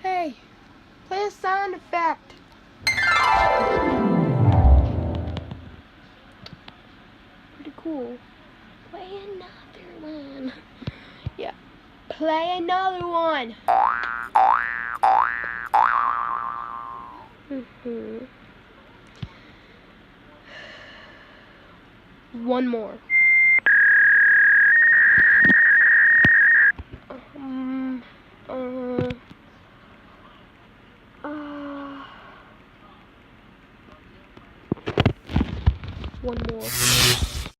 Hey, play a sound effect. Pretty cool. Play another one. Yeah, play another one. One more. One more.